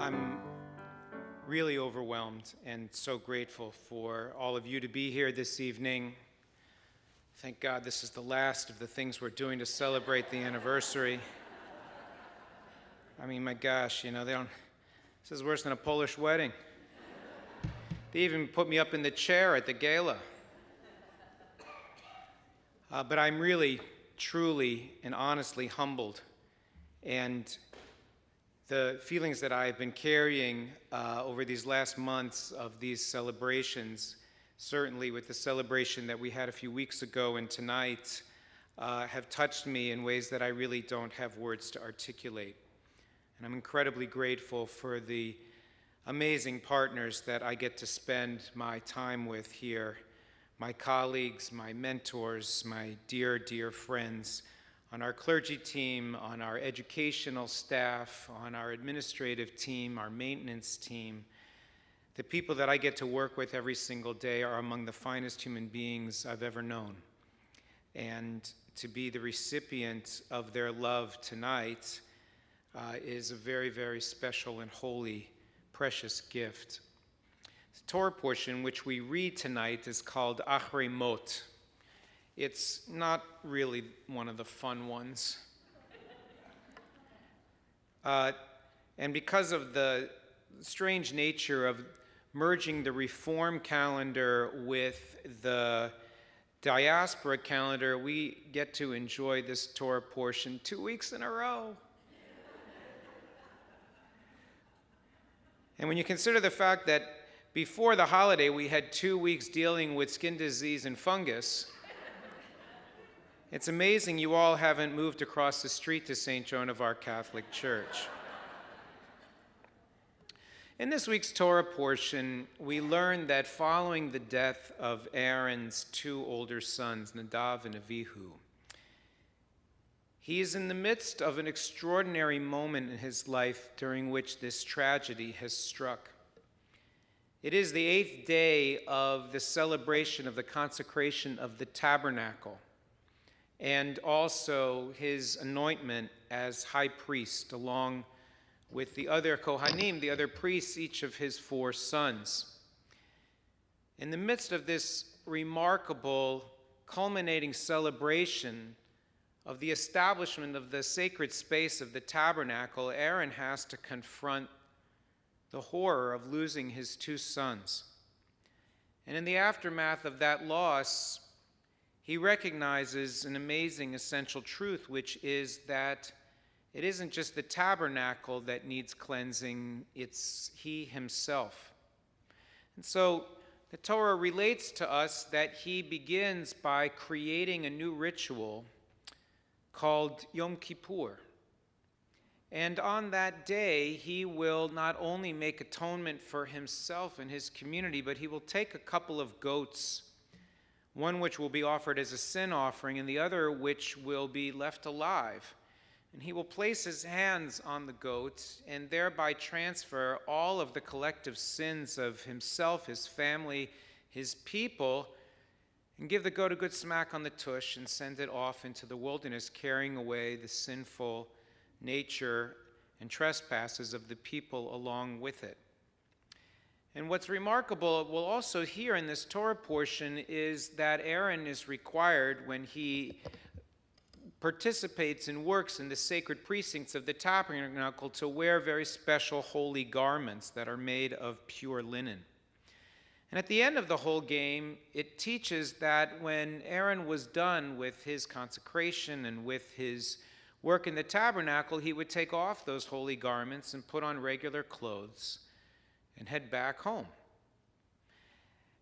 I'm really overwhelmed and so grateful for all of you to be here this evening. Thank God this is the last of the things we're doing to celebrate the anniversary. I mean, my gosh, this is worse than a Polish wedding. They even put me up in the chair at the gala. But I'm really, truly, and honestly humbled. And the feelings that I've been carrying over these last months of these celebrations, certainly with the celebration that we had a few weeks ago and tonight, have touched me in ways that I really don't have words to articulate. And I'm incredibly grateful for the amazing partners that I get to spend my time with here, my colleagues, my mentors, my dear, dear friends, on our clergy team, on our educational staff, on our administrative team, our maintenance team. The people that I get to work with every single day are among the finest human beings I've ever known. And to be the recipient of their love tonight is a very, very special and holy, precious gift. The Torah portion which we read tonight is called Achrei Mot. It's not really one of the fun ones. And because of the strange nature of merging the Reform calendar with the diaspora calendar, we get to enjoy this Torah portion 2 weeks in a row. And when you consider the fact that before the holiday we had 2 weeks dealing with skin disease and fungus, it's amazing you all haven't moved across the street to St. Joan of Arc Catholic Church. In this week's Torah portion, we learn that following the death of Aaron's 2 older sons, Nadav and Avihu, he is in the midst of an extraordinary moment in his life during which this tragedy has struck. It is the 8th day of the celebration of the consecration of the tabernacle, and also his anointment as high priest, along with the other Kohanim, the other priests, each of his 4 sons. In the midst of this remarkable, culminating celebration of the establishment of the sacred space of the tabernacle, Aaron has to confront the horror of losing his 2 sons. And in the aftermath of that loss, he recognizes an amazing essential truth, which is that it isn't just the tabernacle that needs cleansing, it's he himself. And so the Torah relates to us that he begins by creating a new ritual called Yom Kippur. And on that day, he will not only make atonement for himself and his community, but he will take a couple of goats, one which will be offered as a sin offering and the other which will be left alive. And he will place his hands on the goat and thereby transfer all of the collective sins of himself, his family, his people, and give the goat a good smack on the tush and send it off into the wilderness, carrying away the sinful nature and trespasses of the people along with it. And what's remarkable, we'll also hear in this Torah portion, is that Aaron is required, when he participates and works in the sacred precincts of the tabernacle, to wear very special holy garments that are made of pure linen. And at the end of the whole game, it teaches that when Aaron was done with his consecration and with his work in the tabernacle, he would take off those holy garments and put on regular clothes and head back home.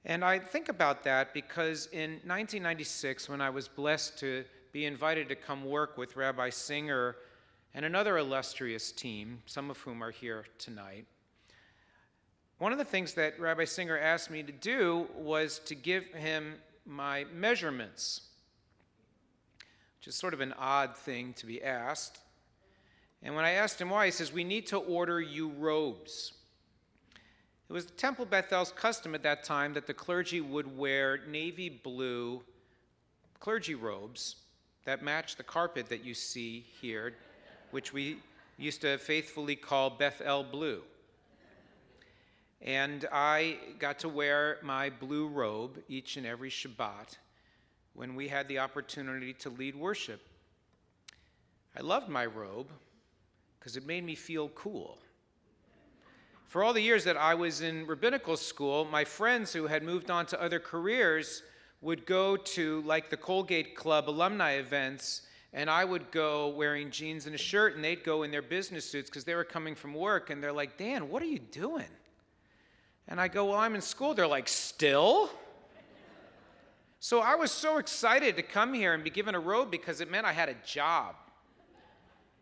And I think about that because in 1996, when I was blessed to be invited to come work with Rabbi Singer and another illustrious team, some of whom are here tonight, one of the things that Rabbi Singer asked me to do was to give him my measurements, which is sort of an odd thing to be asked. And when I asked him why, he says, "We need to order you robes." It was Temple Bethel's custom at that time that the clergy would wear navy blue clergy robes that match the carpet that you see here, which we used to faithfully call Beth El blue. And I got to wear my blue robe each and every Shabbat when we had the opportunity to lead worship. I loved my robe because it made me feel cool. For all the years that I was in rabbinical school, my friends who had moved on to other careers would go to like the Colgate Club alumni events, and I would go wearing jeans and a shirt, and they'd go in their business suits because they were coming from work, and they're like, "Dan, what are you doing?" And I go, "Well, I'm in school." They're like, "Still?" So I was so excited to come here and be given a robe because it meant I had a job.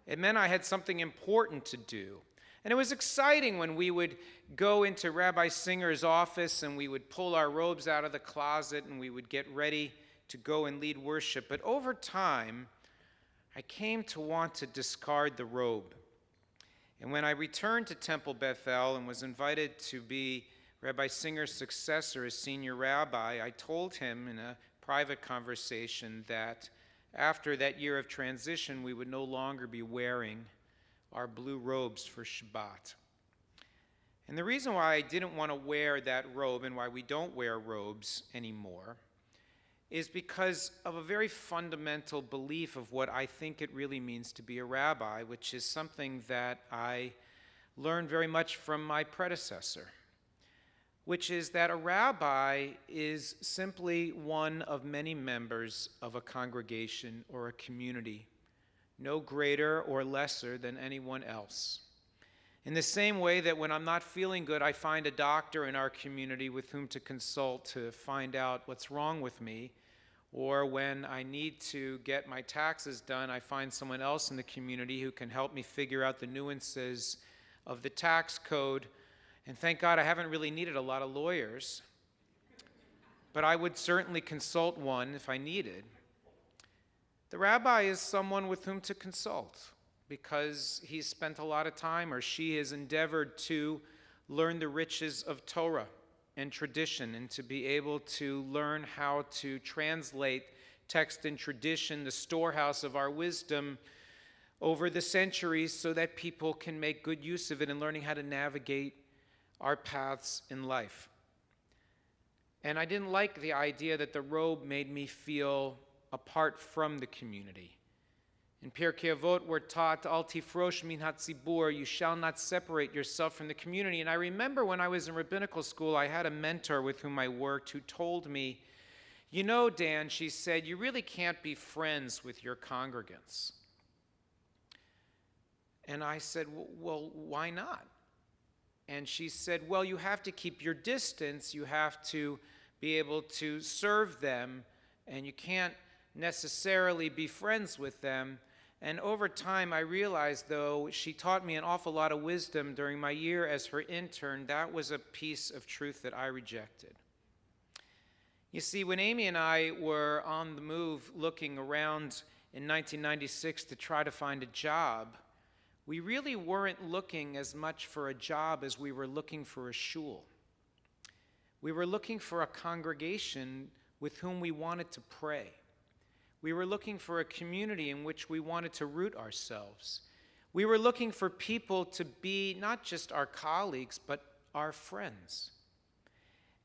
It meant I had something important to do. And it was exciting when we would go into Rabbi Singer's office and we would pull our robes out of the closet and we would get ready to go and lead worship. But over time, I came to want to discard the robe. And when I returned to Temple Bethel and was invited to be Rabbi Singer's successor as senior rabbi, I told him in a private conversation that after that year of transition, we would no longer be wearing our blue robes for Shabbat. And the reason why I didn't want to wear that robe and why we don't wear robes anymore is because of a very fundamental belief of what I think it really means to be a rabbi, which is something that I learned very much from my predecessor, which is that a rabbi is simply one of many members of a congregation or a community, no greater or lesser than anyone else. In the same way that when I'm not feeling good, I find a doctor in our community with whom to consult to find out what's wrong with me, or when I need to get my taxes done, I find someone else in the community who can help me figure out the nuances of the tax code. And thank God I haven't really needed a lot of lawyers, but I would certainly consult one if I needed. The rabbi is someone with whom to consult because he's spent a lot of time or she has endeavored to learn the riches of Torah and tradition and to be able to learn how to translate text and tradition, the storehouse of our wisdom, over the centuries so that people can make good use of it in learning how to navigate our paths in life. And I didn't like the idea that the robe made me feel apart from the community. In Pirkei Avot, we're taught, Al tifrosh min hatzibur, you shall not separate yourself from the community. And I remember when I was in rabbinical school, I had a mentor with whom I worked who told me, "You know, Dan," she said, "you really can't be friends with your congregants." And I said, "Well, why not?" And she said, "Well, you have to keep your distance, you have to be able to serve them, and you can't necessarily be friends with them." And over time, I realized, though she taught me an awful lot of wisdom during my year as her intern, that was a piece of truth that I rejected. You see, when Amy and I were on the move looking around in 1996 to try to find a job, we really weren't looking as much for a job as we were looking for a shul. We were looking for a congregation with whom we wanted to pray. We were looking for a community in which we wanted to root ourselves. We were looking for people to be not just our colleagues, but our friends.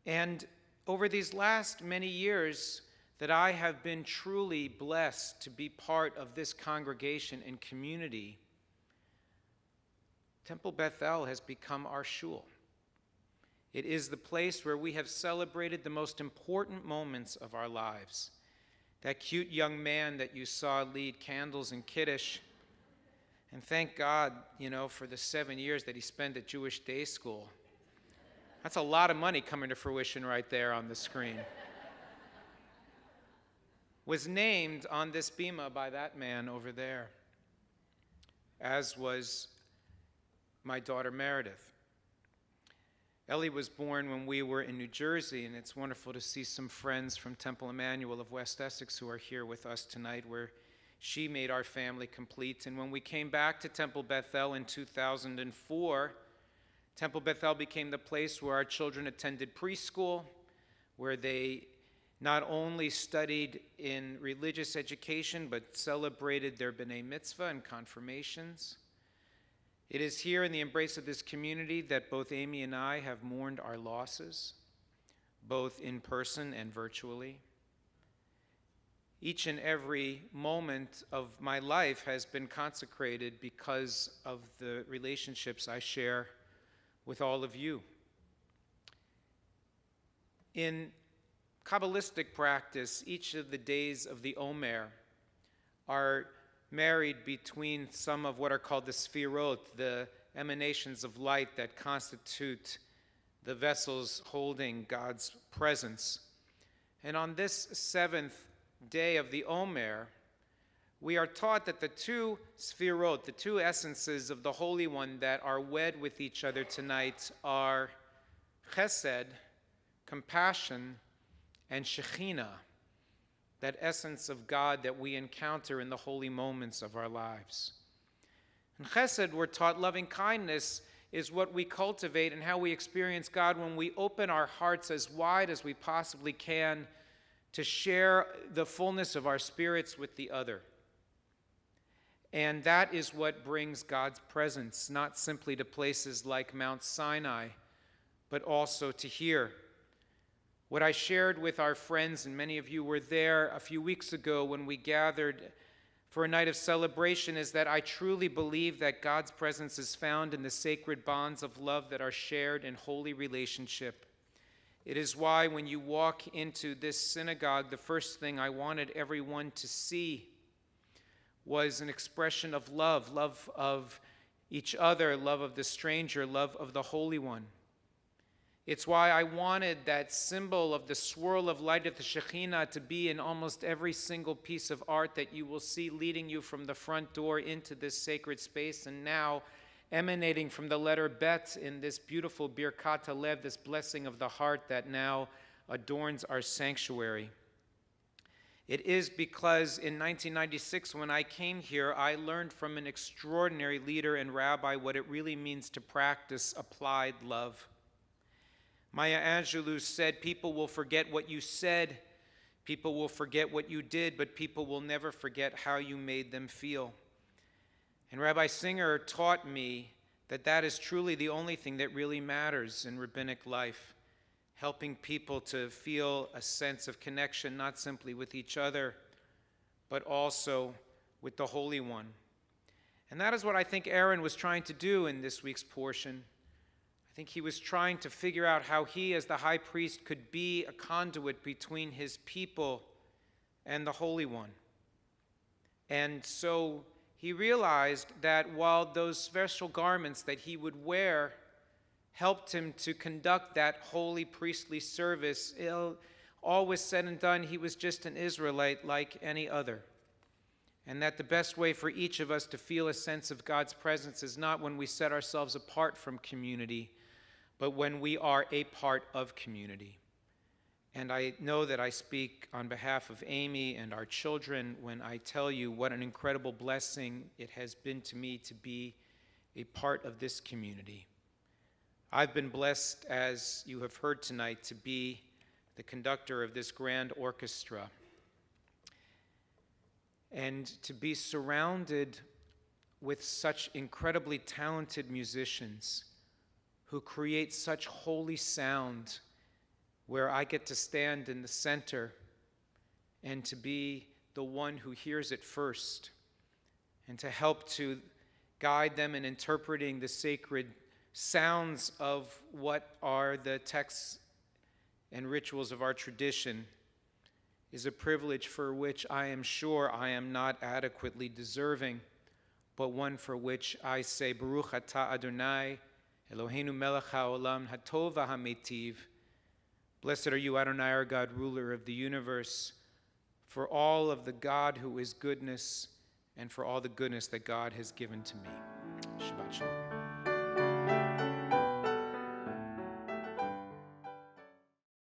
And over these last many years that I have been truly blessed to be part of this congregation and community, Temple Bethel has become our shul. It is the place where we have celebrated the most important moments of our lives. That cute young man that you saw lead candles in Kiddush, and thank God, for the 7 years that he spent at Jewish day school. That's a lot of money coming to fruition right there on the screen. Was named on this bima by that man over there, as was my daughter Meredith. Ellie was born when we were in New Jersey, and it's wonderful to see some friends from Temple Emmanuel of West Essex who are here with us tonight, where she made our family complete. And when we came back to Temple Bethel in 2004, Temple Bethel became the place where our children attended preschool, where they not only studied in religious education, but celebrated their B'nai Mitzvah and confirmations. It is here in the embrace of this community that both Amy and I have mourned our losses, both in person and virtually. Each and every moment of my life has been consecrated because of the relationships I share with all of you. In Kabbalistic practice, each of the days of the Omer are married between some of what are called the Sfirot, the emanations of light that constitute the vessels holding God's presence. And on this seventh day of the Omer, we are taught that the two Sfirot, the two essences of the Holy One that are wed with each other tonight are Chesed, compassion, and Shekhinah, that essence of God that we encounter in the holy moments of our lives. In Chesed, we're taught loving kindness is what we cultivate and how we experience God when we open our hearts as wide as we possibly can to share the fullness of our spirits with the other. And that is what brings God's presence, not simply to places like Mount Sinai, but also to here. What I shared with our friends, and many of you were there a few weeks ago when we gathered for a night of celebration, is that I truly believe that God's presence is found in the sacred bonds of love that are shared in holy relationship. It is why when you walk into this synagogue, the first thing I wanted everyone to see was an expression of love of each other, love of the stranger, love of the Holy One. It's why I wanted that symbol of the swirl of light of the Shekhinah to be in almost every single piece of art that you will see leading you from the front door into this sacred space, and now emanating from the letter Beth in this beautiful Birkat HaLev, this blessing of the heart that now adorns our sanctuary. It is because in 1996, when I came here, I learned from an extraordinary leader and rabbi what it really means to practice applied love. Maya Angelou said, people will forget what you said, people will forget what you did, but people will never forget how you made them feel. And Rabbi Singer taught me that that is truly the only thing that really matters in rabbinic life, helping people to feel a sense of connection, not simply with each other, but also with the Holy One. And that is what I think Aaron was trying to do in this week's portion. I think he was trying to figure out how he, as the high priest, could be a conduit between his people and the Holy One. And so he realized that while those special garments that he would wear helped him to conduct that holy priestly service, all was said and done, he was just an Israelite like any other. And that the best way for each of us to feel a sense of God's presence is not when we set ourselves apart from community, but when we are a part of community. And I know that I speak on behalf of Amy and our children when I tell you what an incredible blessing it has been to me to be a part of this community. I've been blessed, as you have heard tonight, to be the conductor of this grand orchestra and to be surrounded with such incredibly talented musicians who create such holy sound, where I get to stand in the center and to be the one who hears it first and to help to guide them in interpreting the sacred sounds of what are the texts and rituals of our tradition is a privilege for which I am sure I am not adequately deserving, but one for which I say, Baruch atah Adonai, Eloheinu melech haolam, hatov v'hametiv. Blessed are you, Adonai, our God, ruler of the universe, for all of the God who is goodness and for all the goodness that God has given to me. Shabbat shalom.